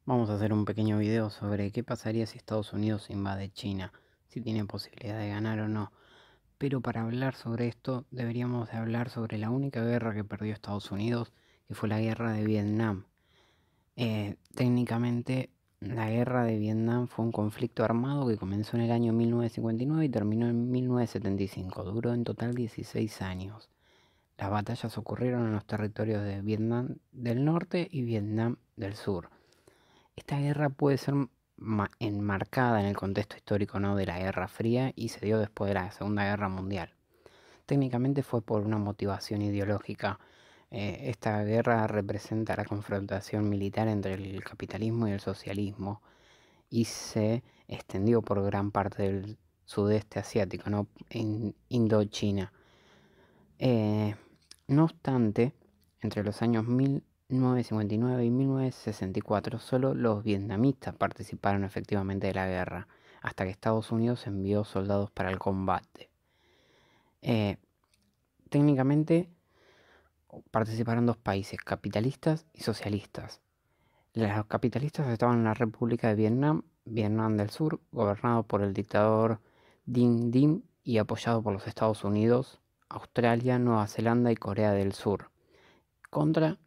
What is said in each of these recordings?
Vamos a hacer un pequeño video sobre qué pasaría si Estados Unidos invade China, si tiene posibilidad de ganar o no. Pero para hablar sobre esto deberíamos de hablar sobre la única guerra que perdió Estados Unidos, que fue la guerra de Vietnam. Técnicamente la guerra de Vietnam fue un conflicto armado que comenzó en el año 1959 y terminó en 1975. Duró en total 16 años. Las batallas ocurrieron en los territorios de Vietnam del Norte y Vietnam del Sur. Esta guerra puede ser enmarcada en el contexto histórico, ¿no?, de la Guerra Fría y se dio después de la Segunda Guerra Mundial. Técnicamente fue por una motivación ideológica. Esta guerra representa la confrontación militar entre el capitalismo y el socialismo y se extendió por gran parte del sudeste asiático, ¿no?, en Indochina. Eh, no obstante, entre los años 1959 y 1964, solo los vietnamitas participaron efectivamente de la guerra, hasta que Estados Unidos envió soldados para el combate. Eh, técnicamente participaron dos países, capitalistas y socialistas. Los capitalistas estaban en la República de Vietnam, Vietnam del Sur, gobernado por el dictador Dinh Diem y apoyado por los Estados Unidos, Australia, Nueva Zelanda y Corea del Sur, contra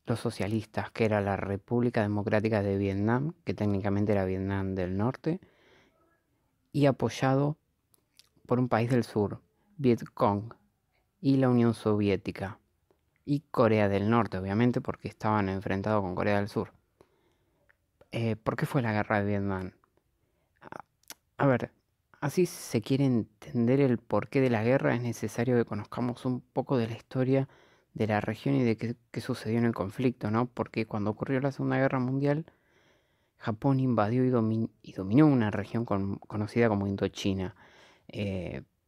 los socialistas, que era la República Democrática de Vietnam, que técnicamente era Vietnam del Norte, y apoyado por un país del sur, Vietcong, y la Unión Soviética, y Corea del Norte, obviamente, porque estaban enfrentados con Corea del Sur. ¿Por qué fue la guerra de Vietnam? A ver, así si se quiere entender el porqué de la guerra, es necesario que conozcamos un poco de la historia de la región y de qué sucedió en el conflicto, ¿no? Porque cuando ocurrió la Segunda Guerra Mundial, Japón invadió y dominó una región conocida como Indochina.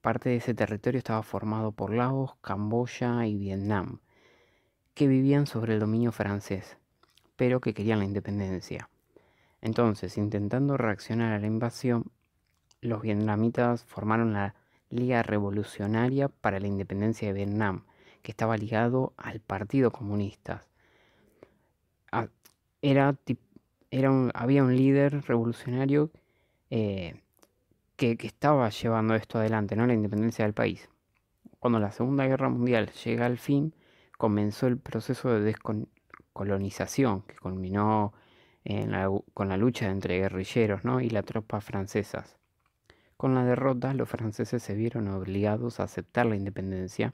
Parte de ese territorio estaba formado por Laos, Camboya y Vietnam, que vivían sobre el dominio francés, pero que querían la independencia. Entonces, intentando reaccionar a la invasión, los vietnamitas formaron la Liga Revolucionaria para la Independencia de Vietnam, que estaba ligado al Partido Comunista. Ah, Era, había un líder revolucionario eh, que estaba llevando esto adelante, ¿no?, la independencia del país. Cuando la Segunda Guerra Mundial llega al fin, comenzó el proceso de descolonización que culminó con la lucha entre guerrilleros, ¿no?, y las tropas francesas. Con la derrota, los franceses se vieron obligados a aceptar la independencia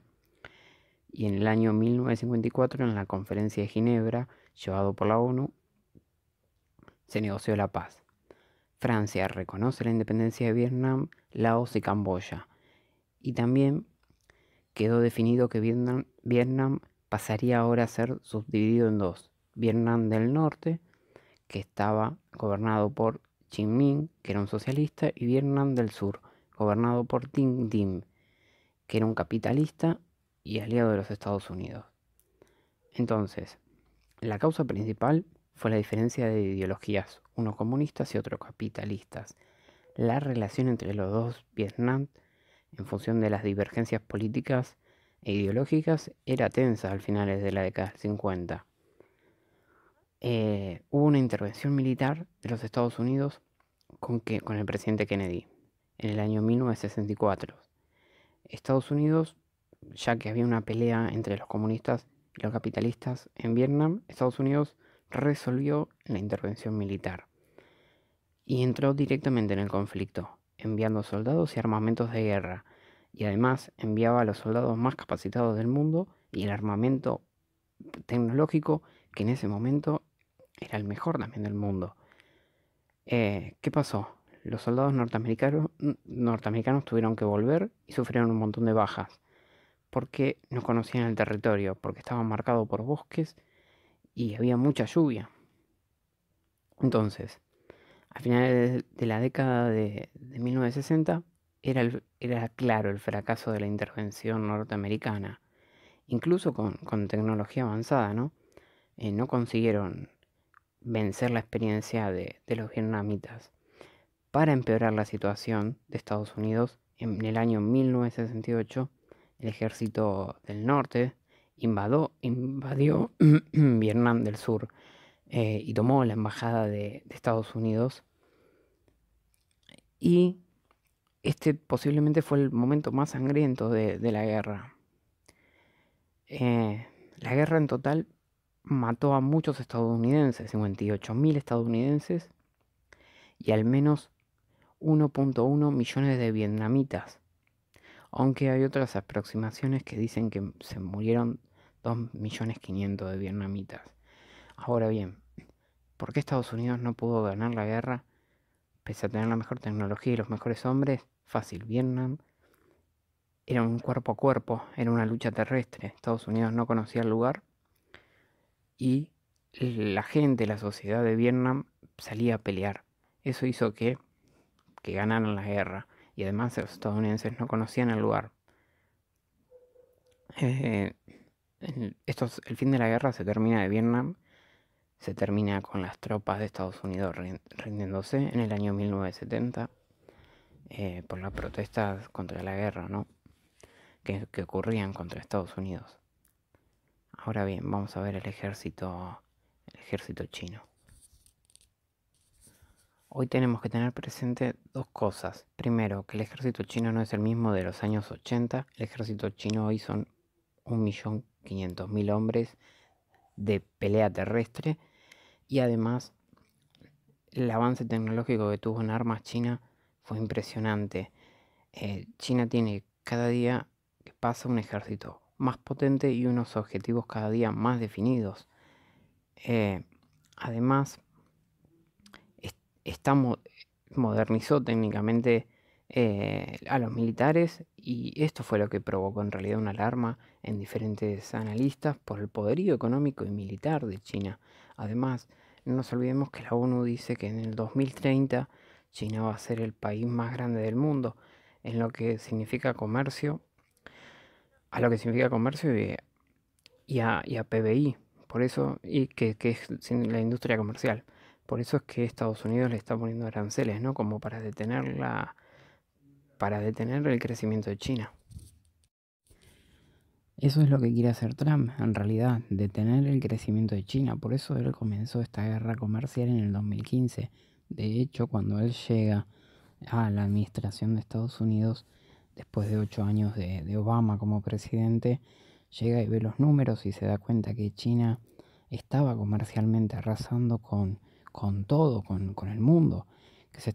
y en el año 1954, en la Conferencia de Ginebra, llevado por la ONU, se negoció la paz. Francia reconoce la independencia de Vietnam, Laos y Camboya, y también quedó definido que Vietnam pasaría ahora a ser subdividido en dos: Vietnam del Norte, que estaba gobernado por Chi Minh, que era un socialista, y Vietnam del Sur, gobernado por Dinh Diem, que era un capitalista y aliado de los Estados Unidos. Entonces, la causa principal fue la diferencia de ideologías, unos comunistas y otros capitalistas. La relación entre los dos Vietnam, en función de las divergencias políticas e ideológicas, era tensa al finales de la década del 50. Hubo una intervención militar de los Estados Unidos con el presidente Kennedy en el año 1964. Estados Unidos, ya que había una pelea entre los comunistas y los capitalistas en Vietnam, Estados Unidos resolvió la intervención militar y entró directamente en el conflicto, enviando soldados y armamentos de guerra, y además enviaba a los soldados más capacitados del mundo y el armamento tecnológico que en ese momento era el mejor también del mundo. ¿Qué pasó? Los soldados norteamericanos tuvieron que volver y sufrieron un montón de bajas, porque no conocían el territorio, porque estaba marcado por bosques y había mucha lluvia. Entonces, a finales de la década de 1960, era claro el fracaso de la intervención norteamericana, incluso con tecnología avanzada, ¿no? No consiguieron vencer la experiencia de los vietnamitas. Para empeorar la situación de Estados Unidos, en el año 1968, el ejército del norte invadió Vietnam del Sur, y tomó la embajada de Estados Unidos. Y este posiblemente fue el momento más sangriento de la guerra. La guerra en total mató a muchos estadounidenses, 58.000 estadounidenses, y al menos 1.1 millones de vietnamitas, aunque hay otras aproximaciones que dicen que se murieron 2.500.000 de vietnamitas. Ahora bien, ¿por qué Estados Unidos no pudo ganar la guerra pese a tener la mejor tecnología y los mejores hombres? Fácil, Vietnam era un cuerpo a cuerpo, era una lucha terrestre. Estados Unidos no conocía el lugar y la gente, la sociedad de Vietnam salía a pelear. Eso hizo que ganaran la guerra y además los estadounidenses no conocían el lugar. Eh, el fin de la guerra se termina de Vietnam, se termina con las tropas de Estados Unidos rindiéndose en el año 1970 por las protestas contra la guerra, ¿no? que ocurrían contra Estados Unidos. Ahora bien, vamos a ver el ejército chino. Hoy tenemos que tener presente dos cosas. Primero, que el ejército chino no es el mismo de los años 80. El ejército chino hoy son 1.500.000 hombres de pelea terrestre. Y además, el avance tecnológico que tuvo en armas China fue impresionante. China tiene cada día que pasa un ejército más potente y unos objetivos cada día más definidos. Además, modernizó técnicamente a los militares y esto fue lo que provocó en realidad una alarma en diferentes analistas por el poderío económico y militar de China. Además, no nos olvidemos que la ONU dice que en el 2030 China va a ser el país más grande del mundo en lo que significa comercio, a lo que significa comercio y a PBI, por eso, y que es la industria comercial. Por eso es que Estados Unidos le está poniendo aranceles, ¿no? Como para detener el crecimiento de China. Eso es lo que quiere hacer Trump, en realidad, detener el crecimiento de China. Por eso él comenzó esta guerra comercial en el 2015. De hecho, cuando él llega a la administración de Estados Unidos, después de 8 años de Obama como presidente, llega y ve los números y se da cuenta que China estaba comercialmente arrasando con todo, con el mundo, que se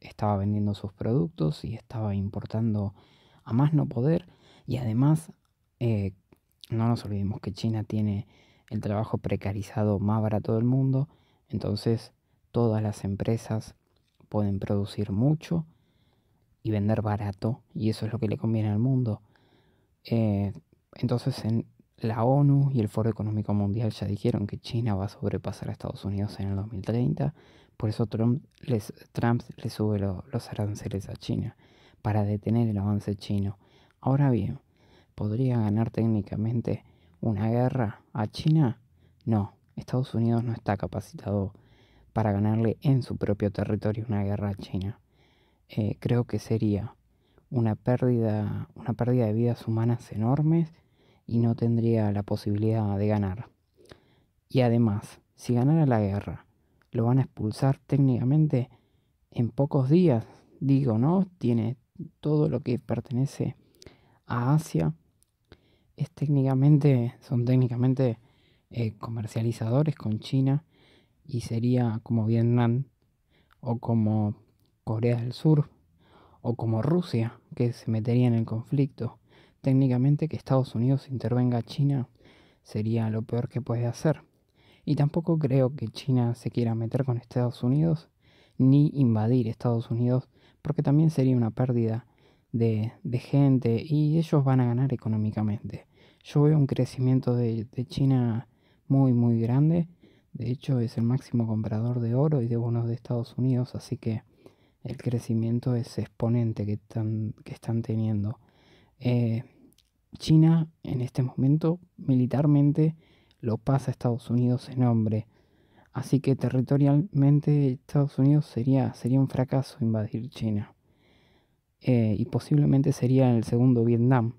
estaba vendiendo sus productos y estaba importando a más no poder. Y además, no nos olvidemos que China tiene el trabajo precarizado más barato del mundo, entonces todas las empresas pueden producir mucho y vender barato, y eso es lo que le conviene al mundo. Entonces en la ONU y el Foro Económico Mundial ya dijeron que China va a sobrepasar a Estados Unidos en el 2030, por eso Trump le sube los aranceles a China, para detener el avance chino. Ahora bien, ¿podría ganar técnicamente una guerra a China? No, Estados Unidos no está capacitado para ganarle en su propio territorio una guerra a China. Creo que sería una pérdida de vidas humanas enormes y no tendría la posibilidad de ganar. Y además, si ganara la guerra, lo van a expulsar técnicamente en pocos días, digo, ¿no? Tiene todo lo que pertenece a Asia, son técnicamente comercializadores con China y sería como Vietnam o como Corea del Sur o como Rusia, que se metería en el conflicto. Técnicamente que Estados Unidos intervenga a China sería lo peor que puede hacer. Y tampoco creo que China se quiera meter con Estados Unidos ni invadir Estados Unidos, porque también sería una pérdida de gente y ellos van a ganar económicamente. Yo veo un crecimiento de China muy muy grande. De hecho es el máximo comprador de oro y de bonos de Estados Unidos, así que el crecimiento es exponente que están teniendo. Eh, China en este momento militarmente lo pasa a Estados Unidos en nombre. Así que territorialmente Estados Unidos sería un fracaso invadir China. Y posiblemente sería el segundo Vietnam.